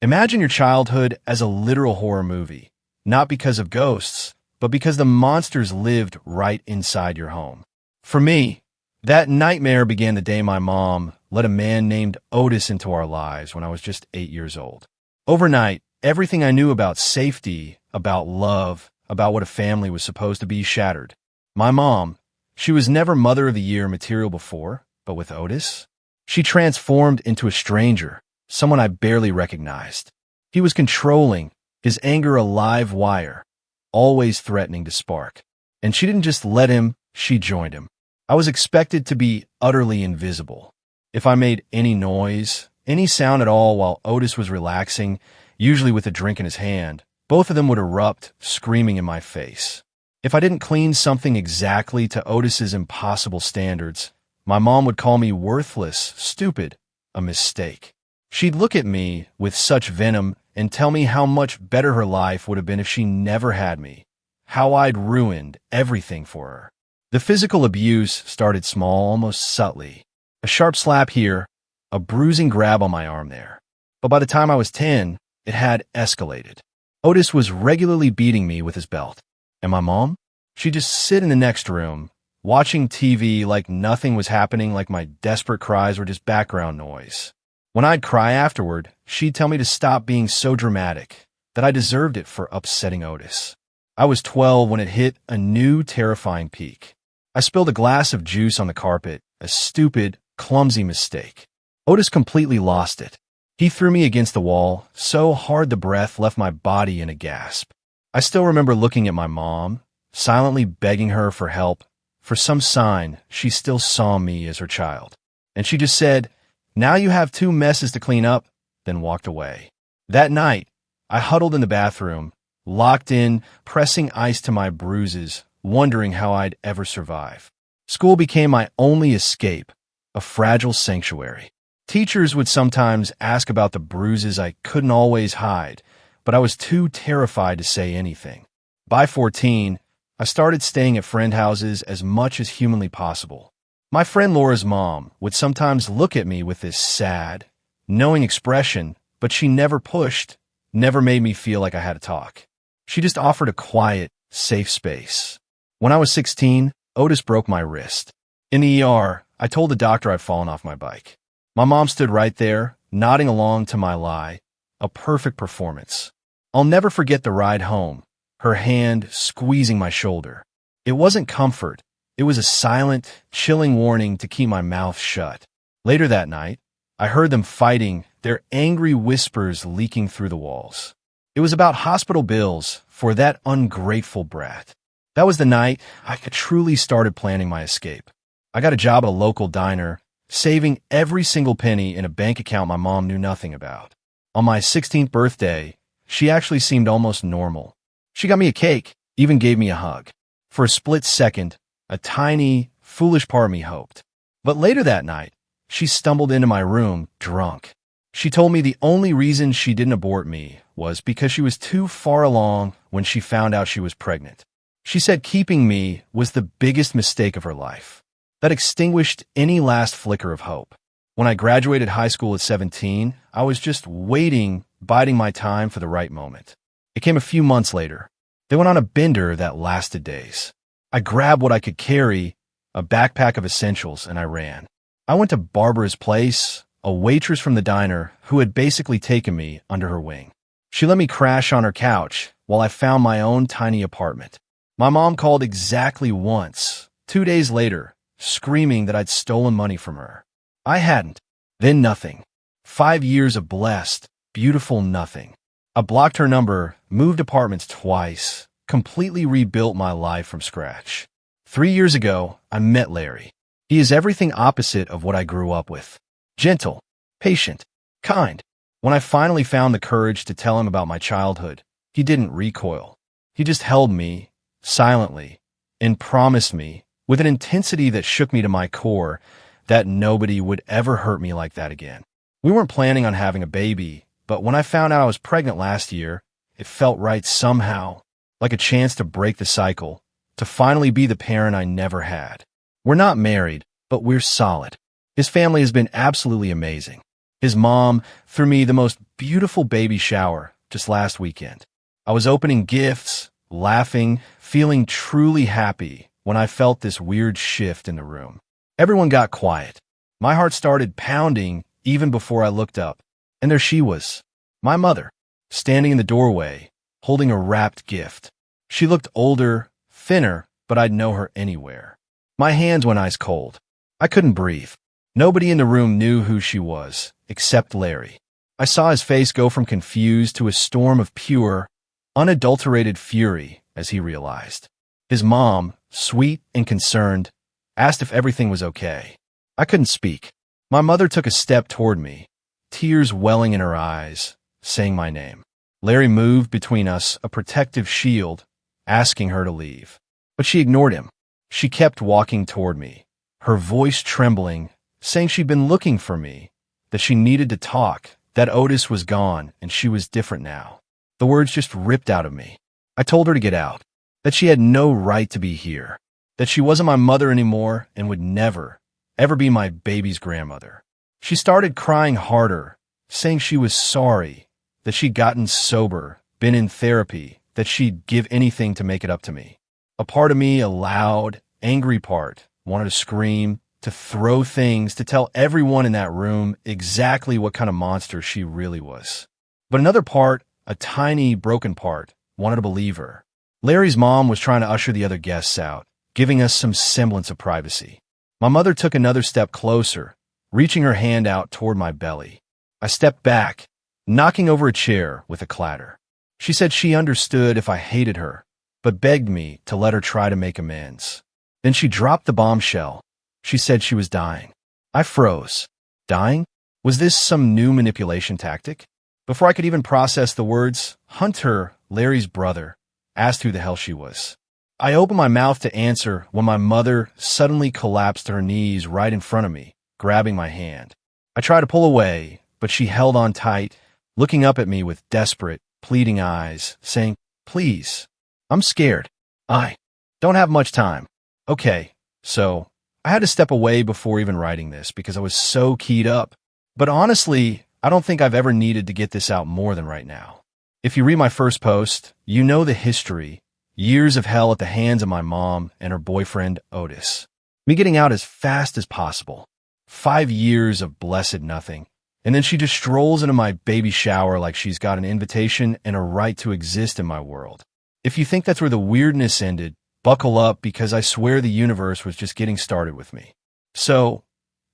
Imagine your childhood as a literal horror movie, not because of ghosts, but because the monsters lived right inside your home. For me, that nightmare began the day my mom let a man named Otis into our lives when I was just 8 years old. Overnight, everything I knew about safety, about love, about what a family was supposed to be shattered. My mom, she was never Mother of the Year material before, but with Otis, she transformed into a stranger, someone I barely recognized. He was controlling, his anger a live wire, always threatening to spark. And she didn't just let him, she joined him. I was expected to be utterly invisible. If I made any noise, any sound at all while Otis was relaxing, usually with a drink in his hand, both of them would erupt, screaming in my face. If I didn't clean something exactly to Otis's impossible standards, my mom would call me worthless, stupid, a mistake. She'd look at me with such venom and tell me how much better her life would have been if she never had me, how I'd ruined everything for her. The physical abuse started small, almost subtly. A sharp slap here, a bruising grab on my arm there. But by the time I was 10, it had escalated. Otis was regularly beating me with his belt. And my mom? She'd just sit in the next room, watching TV like nothing was happening, like my desperate cries were just background noise. When I'd cry afterward, she'd tell me to stop being so dramatic, that I deserved it for upsetting Otis. I was 12 when it hit a new terrifying peak. I spilled a glass of juice on the carpet, a stupid, clumsy mistake. Otis completely lost it. He threw me against the wall, so hard the breath left my body in a gasp. I still remember looking at my mom, silently begging her for help, for some sign she still saw me as her child. And she just said, "Now you have 2 messes to clean up," then walked away. That night, I huddled in the bathroom, locked in, pressing ice to my bruises, wondering how I'd ever survive. School became my only escape, a fragile sanctuary. Teachers would sometimes ask about the bruises I couldn't always hide, but I was too terrified to say anything. By 14, I started staying at friend houses as much as humanly possible. My friend Laura's mom would sometimes look at me with this sad, knowing expression, but she never pushed, never made me feel like I had to talk. She just offered a quiet, safe space. When I was 16, Otis broke my wrist. In the ER, I told the doctor I'd fallen off my bike. My mom stood right there, nodding along to my lie, a perfect performance. I'll never forget the ride home, her hand squeezing my shoulder. It wasn't comfort. It was a silent, chilling warning to keep my mouth shut. Later that night, I heard them fighting, their angry whispers leaking through the walls. It was about hospital bills for that ungrateful brat. That was the night I truly started planning my escape. I got a job at a local diner, saving every single penny in a bank account my mom knew nothing about. On my 16th birthday, she actually seemed almost normal. She got me a cake, even gave me a hug. For a split second, a tiny, foolish part of me hoped. But later that night, she stumbled into my room, drunk. She told me the only reason she didn't abort me was because she was too far along when she found out she was pregnant. She said keeping me was the biggest mistake of her life. That extinguished any last flicker of hope. When I graduated high school at 17, I was just waiting, biding my time for the right moment. It came a few months later. They went on a bender that lasted days. I grabbed what I could carry, a backpack of essentials, and I ran. I went to Barbara's place, a waitress from the diner who had basically taken me under her wing. She let me crash on her couch while I found my own tiny apartment. My mom called exactly once, 2 days later, screaming that I'd stolen money from her. I hadn't. Then nothing. 5 years of blessed, beautiful nothing. I blocked her number, moved apartments twice, completely rebuilt my life from scratch. 3 years ago, I met Larry. He is everything opposite of what I grew up with. Gentle, patient, kind. When I finally found the courage to tell him about my childhood, he didn't recoil. He just held me, silently, and promised me, with an intensity that shook me to my core, that nobody would ever hurt me like that again. We weren't planning on having a baby, but when I found out I was pregnant last year, it felt right somehow, like a chance to break the cycle, to finally be the parent I never had. We're not married, but we're solid. His family has been absolutely amazing. His mom threw me the most beautiful baby shower just last weekend. I was opening gifts, laughing, feeling truly happy when I felt this weird shift in the room. Everyone got quiet. My heart started pounding even before I looked up. And there she was, my mother, standing in the doorway, holding a wrapped gift. She looked older, thinner, but I'd know her anywhere. My hands went ice cold. I couldn't breathe. Nobody in the room knew who she was, except Larry. I saw his face go from confused to a storm of pure, unadulterated fury as he realized. His mom, sweet and concerned, asked if everything was okay. I couldn't speak. My mother took a step toward me, tears welling in her eyes, saying my name. Larry moved between us, a protective shield, asking her to leave. But she ignored him. She kept walking toward me, her voice trembling, saying she'd been looking for me, that she needed to talk, that Otis was gone and she was different now. The words just ripped out of me. I told her to get out, that she had no right to be here, that she wasn't my mother anymore and would never, ever be my baby's grandmother. She started crying harder, saying she was sorry, that she'd gotten sober, been in therapy, that she'd give anything to make it up to me. A part of me, a loud, angry part, wanted to scream, to throw things, to tell everyone in that room exactly what kind of monster she really was. But another part, a tiny, broken part, wanted to believe her. Larry's mom was trying to usher the other guests out, giving us some semblance of privacy. My mother took another step closer, reaching her hand out toward my belly. I stepped back, knocking over a chair with a clatter. She said she understood if I hated her, but begged me to let her try to make amends. Then she dropped the bombshell. She said she was dying. I froze. Dying? Was this some new manipulation tactic? Before I could even process the words, Hunter, Larry's brother, asked who the hell she was. I opened my mouth to answer when my mother suddenly collapsed to her knees right in front of me, grabbing my hand. I tried to pull away, but she held on tight, looking up at me with desperate, pleading eyes, saying, "Please, I'm scared. I don't have much time." Okay, so I had to step away before even writing this because I was so keyed up. But honestly, I don't think I've ever needed to get this out more than right now. If you read my first post, you know the history, years of hell at the hands of my mom and her boyfriend, Otis. Me getting out as fast as possible. 5 years of blessed nothing. And then she just strolls into my baby shower like she's got an invitation and a right to exist in my world. If you think that's where the weirdness ended, buckle up because I swear the universe was just getting started with me. So,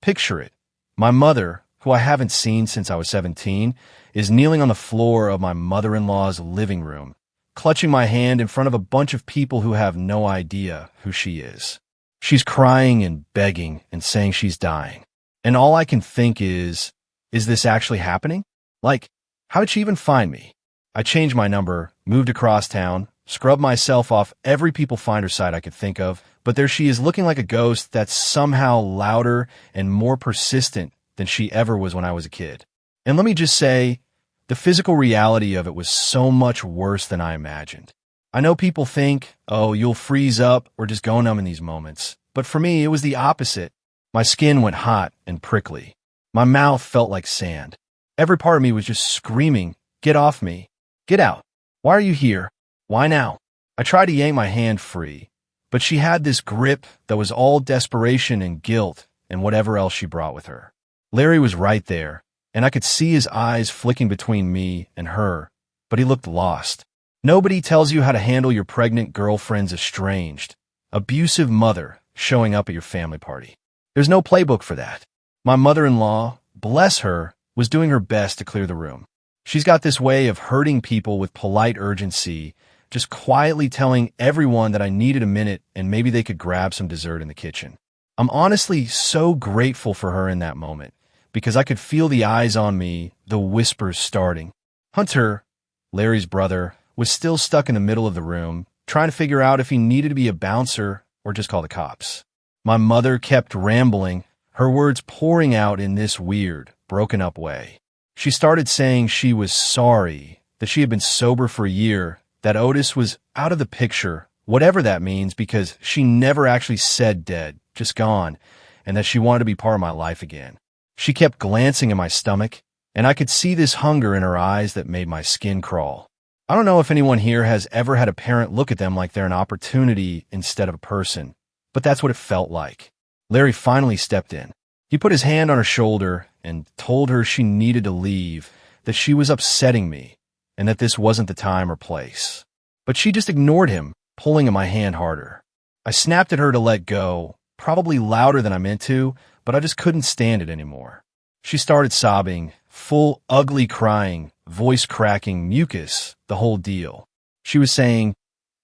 picture it. My mother, who I haven't seen since I was 17, is kneeling on the floor of my mother-in-law's living room, clutching my hand in front of a bunch of people who have no idea who she is. She's crying and begging and saying she's dying. And all I can think is this actually happening? Like, how did she even find me? I changed my number, moved across town, scrubbed myself off every People Finder site I could think of, but there she is looking like a ghost that's somehow louder and more persistent than she ever was when I was a kid. And let me just say, the physical reality of it was so much worse than I imagined. I know people think, oh, you'll freeze up or just go numb in these moments. But for me, it was the opposite. My skin went hot and prickly. My mouth felt like sand. Every part of me was just screaming, "Get off me. Get out. Why are you here? Why now?" I tried to yank my hand free, but she had this grip that was all desperation and guilt and whatever else she brought with her. Larry was right there, and I could see his eyes flicking between me and her, but he looked lost. Nobody tells you how to handle your pregnant girlfriend's estranged, abusive mother showing up at your family party. There's no playbook for that. My mother-in-law, bless her, was doing her best to clear the room. She's got this way of hurting people with polite urgency, just quietly telling everyone that I needed a minute and maybe they could grab some dessert in the kitchen. I'm honestly so grateful for her in that moment, because I could feel the eyes on me, the whispers starting. Hunter, Larry's brother, was still stuck in the middle of the room, trying to figure out if he needed to be a bouncer or just call the cops. My mother kept rambling, her words pouring out in this weird, broken-up way. She started saying she was sorry, that she had been sober for a year, that Otis was out of the picture, whatever that means, because she never actually said dead, just gone, and that she wanted to be part of my life again. She kept glancing at my stomach, and I could see this hunger in her eyes that made my skin crawl. I don't know if anyone here has ever had a parent look at them like they're an opportunity instead of a person, but that's what it felt like. Larry finally stepped in. He put his hand on her shoulder and told her she needed to leave, that she was upsetting me, and that this wasn't the time or place. But she just ignored him, pulling at my hand harder. I snapped at her to let go, probably louder than I meant to, but I just couldn't stand it anymore. She started sobbing, full ugly crying, voice cracking, mucus, the whole deal. She was saying,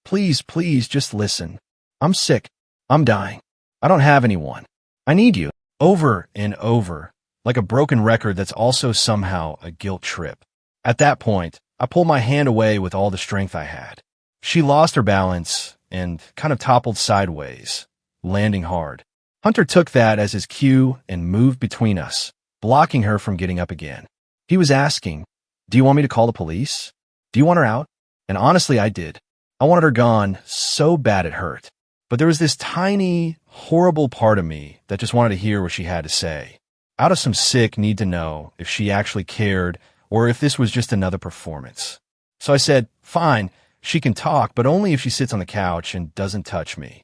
"Please, please, just listen. I'm sick. I'm dying. I don't have anyone. I need you," over and over, like a broken record that's also somehow a guilt trip. At that point, I pulled my hand away with all the strength I had. She lost her balance and kind of toppled sideways, landing hard. Hunter took that as his cue and moved between us, blocking her from getting up again. He was asking, "Do you want me to call the police? Do you want her out?" And honestly, I did. I wanted her gone so bad it hurt. But there was this tiny, horrible part of me that just wanted to hear what she had to say. Out of some sick need to know if she actually cared or if this was just another performance. So I said, "Fine, she can talk, but only if she sits on the couch and doesn't touch me."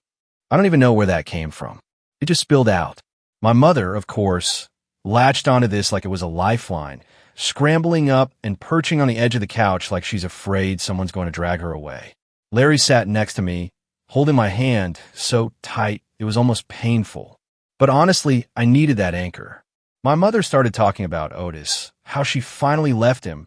I don't even know where that came from. It just spilled out. My mother, of course, latched onto this like it was a lifeline, scrambling up and perching on the edge of the couch like she's afraid someone's going to drag her away. Larry sat next to me, holding my hand so tight it was almost painful. But honestly, I needed that anchor. My mother started talking about Otis, how she finally left him,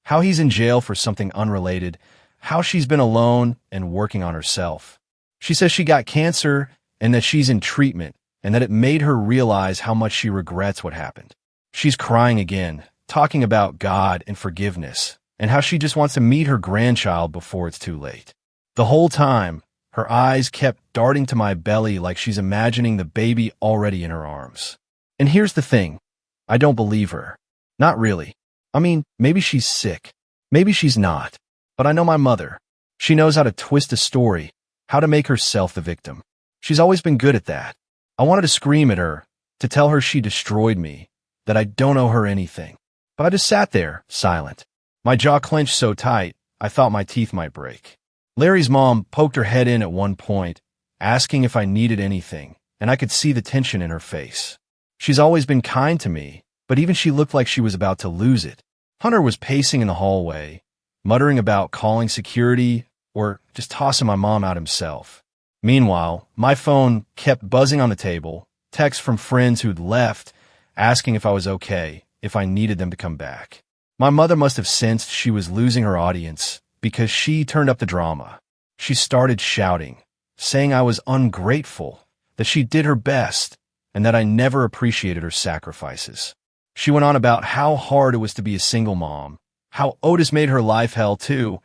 how he's in jail for something unrelated, how she's been alone and working on herself. She says she got cancer and that she's in treatment and that it made her realize how much she regrets what happened. She's crying again, talking about God and forgiveness, and how she just wants to meet her grandchild before it's too late. The whole time, her eyes kept darting to my belly like she's imagining the baby already in her arms. And here's the thing. I don't believe her. Not really. I mean, maybe she's sick. Maybe she's not. But I know my mother. She knows how to twist a story, how to make herself the victim. She's always been good at that. I wanted to scream at her, to tell her she destroyed me, that I don't owe her anything. But I just sat there, silent. My jaw clenched so tight, I thought my teeth might break. Larry's mom poked her head in at one point, asking if I needed anything, and I could see the tension in her face. She's always been kind to me, but even she looked like she was about to lose it. Hunter was pacing in the hallway, muttering about calling security or just tossing my mom out himself. Meanwhile, my phone kept buzzing on the table, texts from friends who'd left, asking if I was okay, if I needed them to come back. My mother must have sensed she was losing her audience, because she turned up the drama. She started shouting, saying I was ungrateful, that she did her best, and that I never appreciated her sacrifices. She went on about how hard it was to be a single mom, how Otis made her life hell too,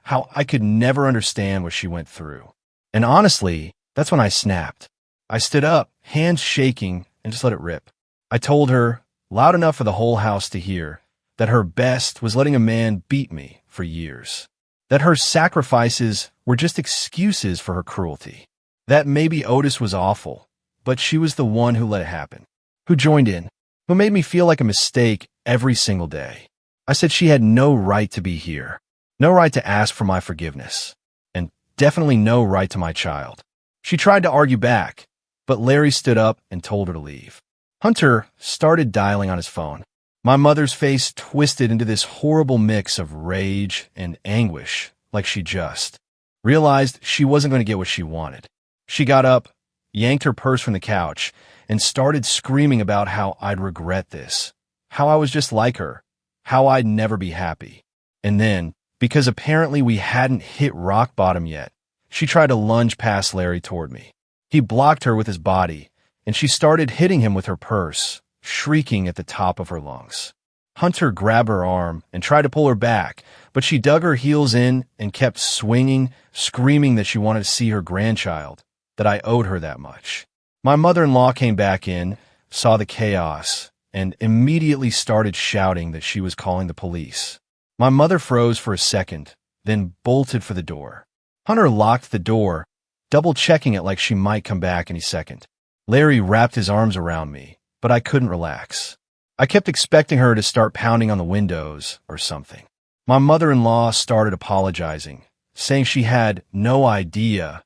how I could never understand what she went through. And honestly, that's when I snapped. I stood up, hands shaking, and just let it rip. I told her, loud enough for the whole house to hear, that her best was letting a man beat me for years. That her sacrifices were just excuses for her cruelty. That maybe Otis was awful, but she was the one who let it happen, who joined in, who made me feel like a mistake every single day. I said she had no right to be here, no right to ask for my forgiveness, and definitely no right to my child. She tried to argue back, but Larry stood up and told her to leave. Hunter started dialing on his phone. My mother's face twisted into this horrible mix of rage and anguish, like she just realized she wasn't going to get what she wanted. She got up, yanked her purse from the couch, and started screaming about how I'd regret this, how I was just like her, how I'd never be happy. And then, because apparently we hadn't hit rock bottom yet, she tried to lunge past Larry toward me. He blocked her with his body, and she started hitting him with her purse, shrieking at the top of her lungs. Hunter grabbed her arm and tried to pull her back, but she dug her heels in and kept swinging, screaming that she wanted to see her grandchild, that I owed her that much. My mother-in-law came back in, saw the chaos, and immediately started shouting that she was calling the police. My mother froze for a second, then bolted for the door. Hunter locked the door, double-checking it like she might come back any second. Larry wrapped his arms around me, but I couldn't relax. I kept expecting her to start pounding on the windows or something. My mother-in-law started apologizing, saying she had no idea,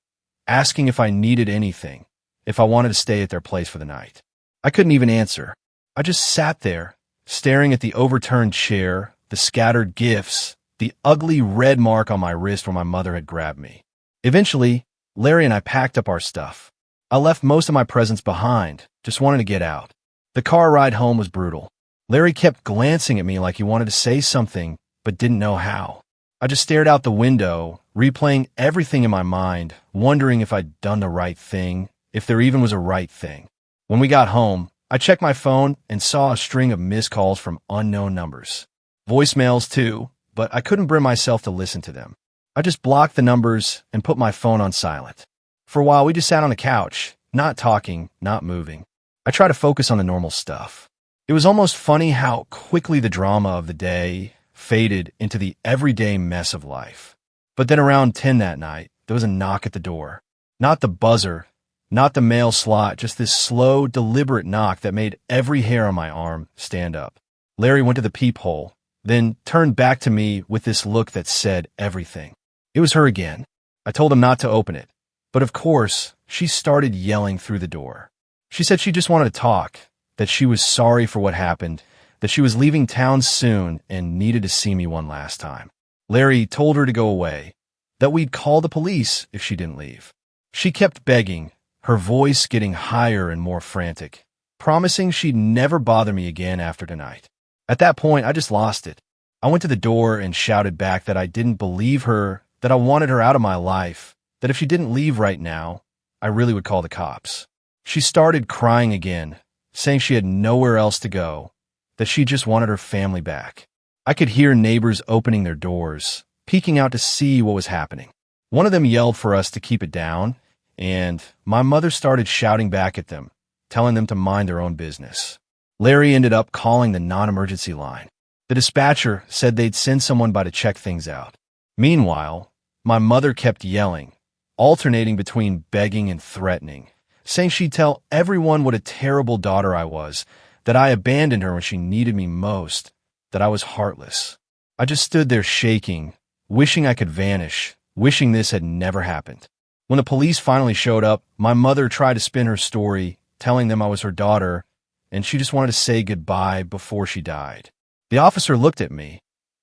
asking if I needed anything, if I wanted to stay at their place for the night. I couldn't even answer. I just sat there, staring at the overturned chair, the scattered gifts, the ugly red mark on my wrist where my mother had grabbed me. Eventually, Larry and I packed up our stuff. I left most of my presents behind, just wanted to get out. The car ride home was brutal. Larry kept glancing at me like he wanted to say something, but didn't know how. I just stared out the window, replaying everything in my mind, wondering if I'd done the right thing, if there even was a right thing. When we got home, I checked my phone and saw a string of missed calls from unknown numbers. Voicemails too, but I couldn't bring myself to listen to them. I just blocked the numbers and put my phone on silent. For a while, we just sat on the couch, not talking, not moving. I tried to focus on the normal stuff. It was almost funny how quickly the drama of the day faded into the everyday mess of life. But then around 10 that night, there was a knock at the door. Not the buzzer, not the mail slot, just this slow, deliberate knock that made every hair on my arm stand up. Larry went to the peephole, then turned back to me with this look that said everything. It was her again. I told him not to open it. But of course, she started yelling through the door. She said she just wanted to talk, that she was sorry for what happened, that she was leaving town soon and needed to see me one last time. Larry told her to go away, that we'd call the police if she didn't leave. She kept begging, her voice getting higher and more frantic, promising she'd never bother me again after tonight. At that point, I just lost it. I went to the door and shouted back that I didn't believe her, that I wanted her out of my life, that if she didn't leave right now, I really would call the cops. She started crying again, saying she had nowhere else to go, that she just wanted her family back. I could hear neighbors opening their doors, peeking out to see what was happening. One of them yelled for us to keep it down, and my mother started shouting back at them, telling them to mind their own business. Larry ended up calling the non-emergency line. The dispatcher said they'd send someone by to check things out. Meanwhile, my mother kept yelling, alternating between begging and threatening, saying she'd tell everyone what a terrible daughter I was, that I abandoned her when she needed me most, that I was heartless. I just stood there shaking, wishing I could vanish, wishing this had never happened. When the police finally showed up, my mother tried to spin her story, telling them I was her daughter, and she just wanted to say goodbye before she died. The officer looked at me,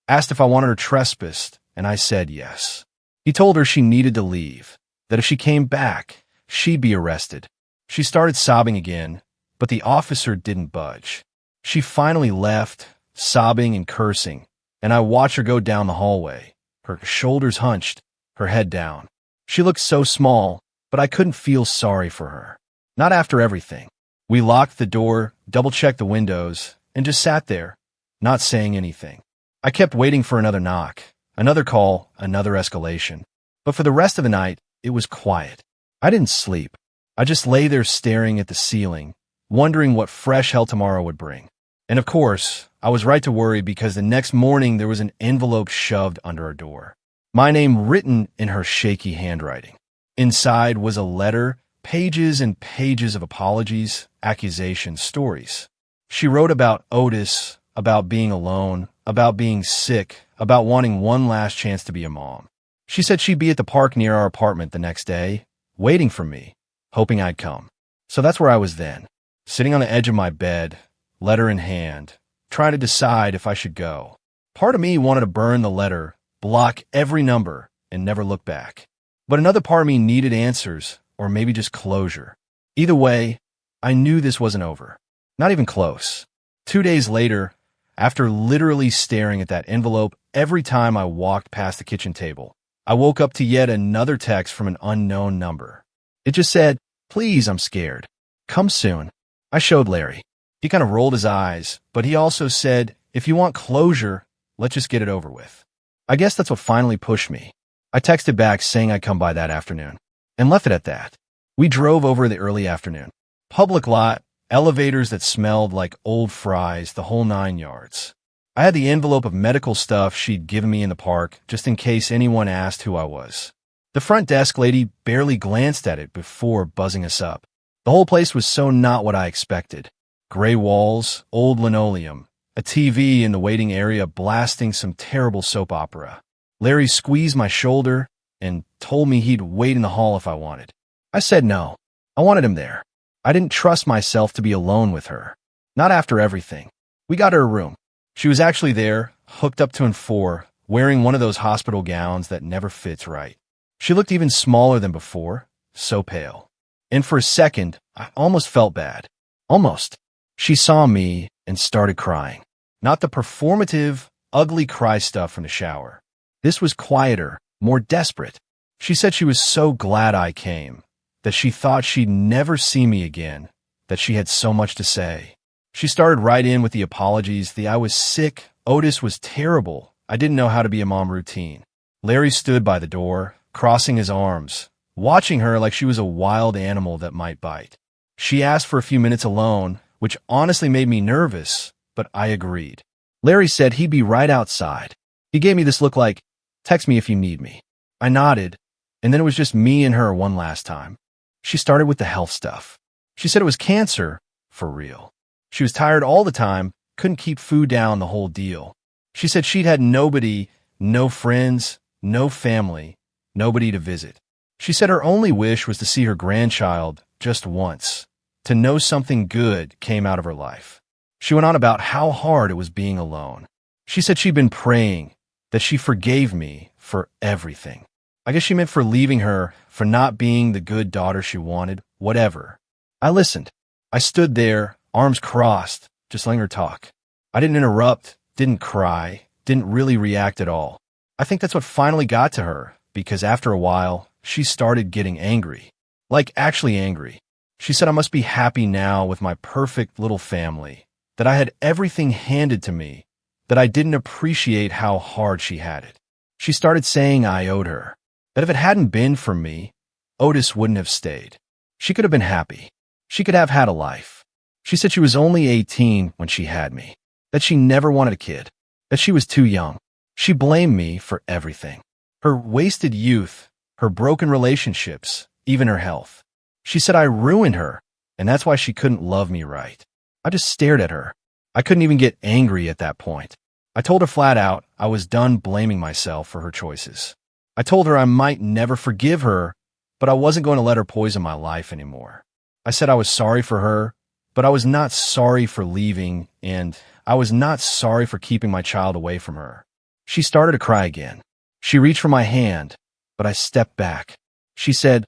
asked if I wanted her trespassed, and I said yes. He told her she needed to leave, that if she came back, she'd be arrested. She started sobbing again, but the officer didn't budge. She finally left, sobbing and cursing, and I watched her go down the hallway, her shoulders hunched, her head down. She looked so small, but I couldn't feel sorry for her. Not after everything. We locked the door, double-checked the windows, and just sat there, not saying anything. I kept waiting for another knock, another call, another escalation. But for the rest of the night, it was quiet. I didn't sleep. I just lay there staring at the ceiling, wondering what fresh hell tomorrow would bring. And of course, I was right to worry because the next morning there was an envelope shoved under our door. My name written in her shaky handwriting. Inside was a letter, pages and pages of apologies, accusations, stories. She wrote about Otis, about being alone, about being sick, about wanting one last chance to be a mom. She said she'd be at the park near our apartment the next day, waiting for me, hoping I'd come. So that's where I was then, sitting on the edge of my bed, letter in hand, trying to decide if I should go. Part of me wanted to burn the letter, block every number, and never look back. But another part of me needed answers, or maybe just closure. Either way, I knew this wasn't over. Not even close. 2 days later, after literally staring at that envelope every time I walked past the kitchen table, I woke up to yet another text from an unknown number. It just said, "Please, I'm scared. Come soon." I showed Larry. He kind of rolled his eyes, but he also said, "If you want closure, let's just get it over with." I guess that's what finally pushed me. I texted back saying I'd come by that afternoon, and left it at that. We drove over the early afternoon. Public lot, elevators that smelled like old fries, the whole 9 yards. I had the envelope of medical stuff she'd given me in the park, just in case anyone asked who I was. The front desk lady barely glanced at it before buzzing us up. The whole place was so not what I expected. Gray walls, old linoleum, a TV in the waiting area blasting some terrible soap opera. Larry squeezed my shoulder and told me he'd wait in the hall if I wanted. I said no. I wanted him there. I didn't trust myself to be alone with her. Not after everything. We got her a room. She was actually there, hooked up to an 4, wearing one of those hospital gowns that never fits right. She looked even smaller than before, so pale. And for a second, I almost felt bad. Almost. She saw me and started crying. Not the performative, ugly cry stuff from the shower. This was quieter, more desperate. She said she was so glad I came, that she thought she'd never see me again, that she had so much to say. She started right in with the apologies, I was sick, Otis was terrible, I didn't know how to be a mom routine. Larry stood by the door, crossing his arms, watching her like she was a wild animal that might bite. She asked for a few minutes alone, which honestly made me nervous, but I agreed. Larry said he'd be right outside. He gave me this look like, text me if you need me. I nodded, and then it was just me and her one last time. She started with the health stuff. She said it was cancer, for real. She was tired all the time, couldn't keep food down, the whole deal. She said she'd had nobody, no friends, no family, nobody to visit. She said her only wish was to see her grandchild just once, to know something good came out of her life. She went on about how hard it was being alone. She said she'd been praying, that she forgave me for everything. I guess she meant for leaving her, for not being the good daughter she wanted, whatever. I listened. I stood there, arms crossed, just letting her talk. I didn't interrupt, didn't cry, didn't really react at all. I think that's what finally got to her, because after a while, she started getting angry. Like actually angry. She said I must be happy now with my perfect little family, that I had everything handed to me, that I didn't appreciate how hard she had it. She started saying I owed her, that if it hadn't been for me, Otis wouldn't have stayed. She could have been happy. She could have had a life. She said she was only 18 when she had me, that she never wanted a kid, that she was too young. She blamed me for everything. Her wasted youth, her broken relationships, even her health. She said I ruined her, and that's why she couldn't love me right. I just stared at her. I couldn't even get angry at that point. I told her flat out I was done blaming myself for her choices. I told her I might never forgive her, but I wasn't going to let her poison my life anymore. I said I was sorry for her, but I was not sorry for leaving, and I was not sorry for keeping my child away from her. She started to cry again. She reached for my hand, but I stepped back. She said,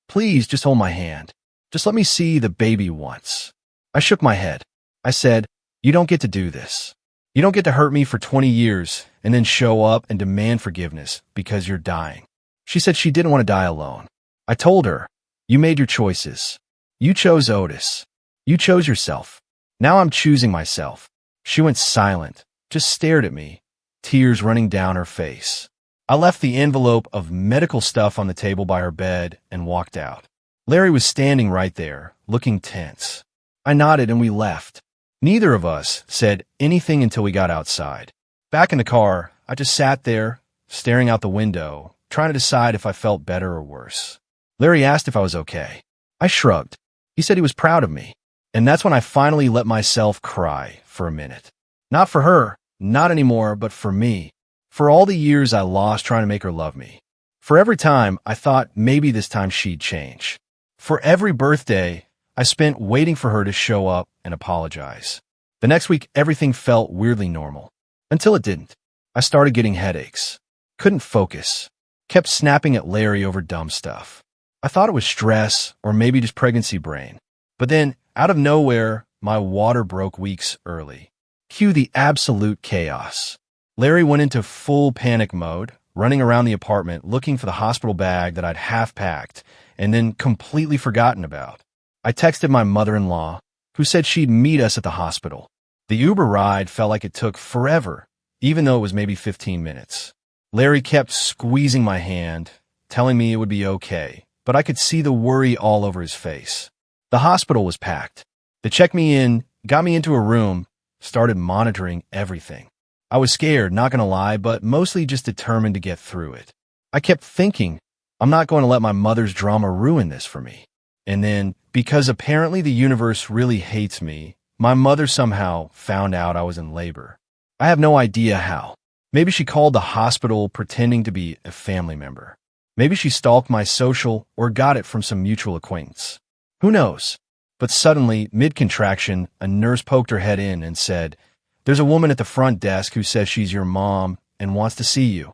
"Please just hold my hand. Just let me see the baby once." I shook my head. I said, "You don't get to do this. You don't get to hurt me for 20 years and then show up and demand forgiveness because you're dying." She said she didn't want to die alone. I told her, "You made your choices. You chose Otis. You chose yourself. Now I'm choosing myself." She went silent, just stared at me, tears running down her face. I left the envelope of medical stuff on the table by her bed and walked out. Larry was standing right there, looking tense. I nodded and we left. Neither of us said anything until we got outside. Back in the car, I just sat there, staring out the window, trying to decide if I felt better or worse. Larry asked if I was okay. I shrugged. He said he was proud of me. And that's when I finally let myself cry for a minute. Not for her, not anymore, but for me. For all the years I lost trying to make her love me. For every time I thought maybe this time she'd change. For every birthday I spent waiting for her to show up and apologize. The next week, everything felt weirdly normal. Until it didn't. I started getting headaches. Couldn't focus. Kept snapping at Larry over dumb stuff. I thought it was stress or maybe just pregnancy brain. But then, out of nowhere, my water broke weeks early. Cue the absolute chaos. Larry went into full panic mode, running around the apartment looking for the hospital bag that I'd half-packed and then completely forgotten about. I texted my mother-in-law, who said she'd meet us at the hospital. The Uber ride felt like it took forever, even though it was maybe 15 minutes. Larry kept squeezing my hand, telling me it would be okay, but I could see the worry all over his face. The hospital was packed. They checked me in, got me into a room, started monitoring everything. I was scared, not gonna lie, but mostly just determined to get through it. I kept thinking, I'm not going to let my mother's drama ruin this for me. And then, because apparently the universe really hates me, My mother somehow found out I was in labor. I have no idea how. Maybe she called the hospital pretending to be a family member. Maybe she stalked my social or got it from some mutual acquaintance. Who knows? But suddenly, mid-contraction, a nurse poked her head in and said, "There's a woman at the front desk who says she's your mom and wants to see you."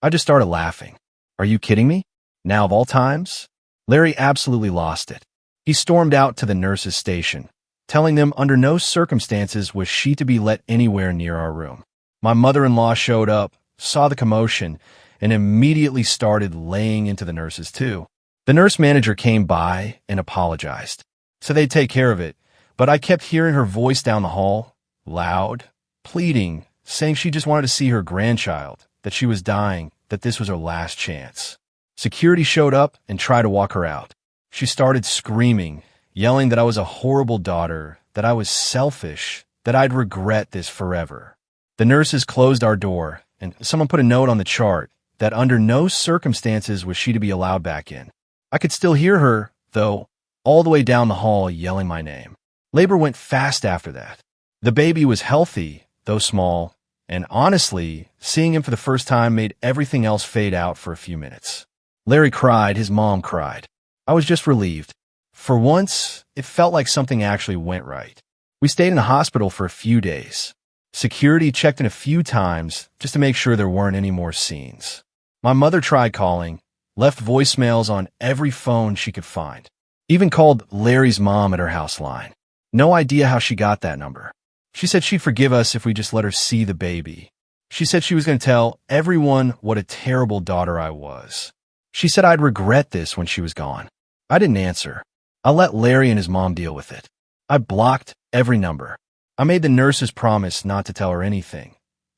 I just started laughing. Are you kidding me? Now of all times? Larry absolutely lost it. He stormed out to the nurse's station, telling them under no circumstances was she to be let anywhere near our room. My mother-in-law showed up, saw the commotion, and immediately started laying into the nurses too. The nurse manager came by and apologized. So they'd take care of it, but I kept hearing her voice down the hall, loud, pleading, saying she just wanted to see her grandchild, that she was dying, that this was her last chance. Security showed up and tried to walk her out. She started screaming, yelling that I was a horrible daughter, that I was selfish, that I'd regret this forever. The nurses closed our door, and someone put a note on the chart that under no circumstances was she to be allowed back in. I could still hear her, though, all the way down the hall yelling my name. Labor went fast after that. The baby was healthy, though small, and honestly, seeing him for the first time made everything else fade out for a few minutes. Larry cried, his mom cried. I was just relieved. For once, it felt like something actually went right. We stayed in the hospital for a few days. Security checked in a few times just to make sure there weren't any more scenes. My mother tried calling, left voicemails on every phone she could find. Even called Larry's mom at her house line. No idea how she got that number. She said she'd forgive us if we just let her see the baby. She said she was going to tell everyone what a terrible daughter I was. She said I'd regret this when she was gone. I didn't answer. I let Larry and his mom deal with it. I blocked every number. I made the nurses promise not to tell her anything,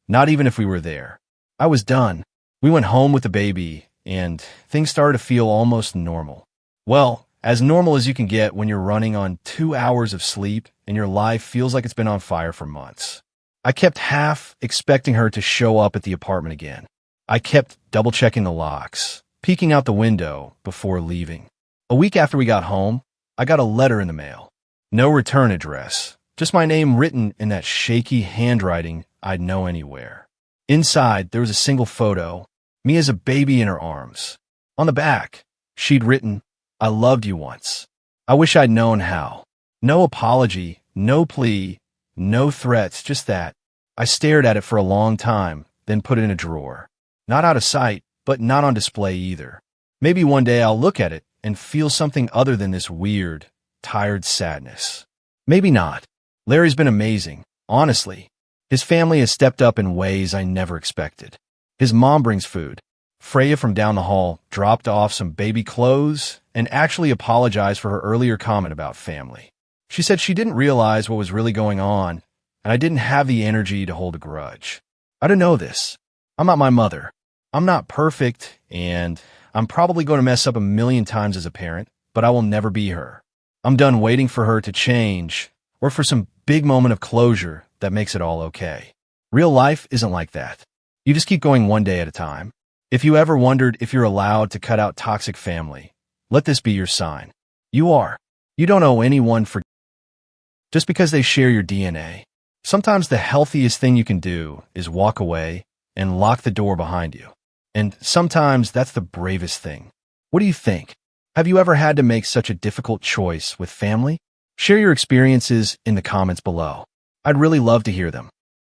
not even if we were there. I was done. We went home with the baby, and things started to feel almost normal. Well, as normal as you can get when you're running on 2 hours of sleep and your life feels like it's been on fire for months. I kept half expecting her to show up at the apartment again. I kept double-checking the locks, peeking out the window before leaving. A week after we got home, I got a letter in the mail. No return address, just my name written in that shaky handwriting I'd know anywhere. Inside, there was a single photo, me as a baby in her arms. On the back, she'd written, "I loved you once. I wish I'd known how." No apology, no plea, no threats, just that. I stared at it for a long time, then put it in a drawer. Not out of sight, but not on display either. Maybe one day I'll look at it and feel something other than this weird, tired sadness. Maybe not. Larry's been amazing, honestly. His family has stepped up in ways I never expected. His mom brings food. Freya from down the hall dropped off some baby clothes and actually apologized for her earlier comment about family. She said she didn't realize what was really going on, and I didn't have the energy to hold a grudge. I didn't know this. I'm not my mother. I'm not perfect, and I'm probably going to mess up a million times as a parent, but I will never be her. I'm done waiting for her to change or for some big moment of closure that makes it all okay. Real life isn't like that. You just keep going one day at a time. If you ever wondered if you're allowed to cut out toxic family, let this be your sign. You are. You don't owe anyone for just because they share your DNA. Sometimes the healthiest thing you can do is walk away and lock the door behind you. And sometimes that's the bravest thing. What do you think? Have you ever had to make such a difficult choice with family? Share your experiences in the comments below. I'd really love to hear them.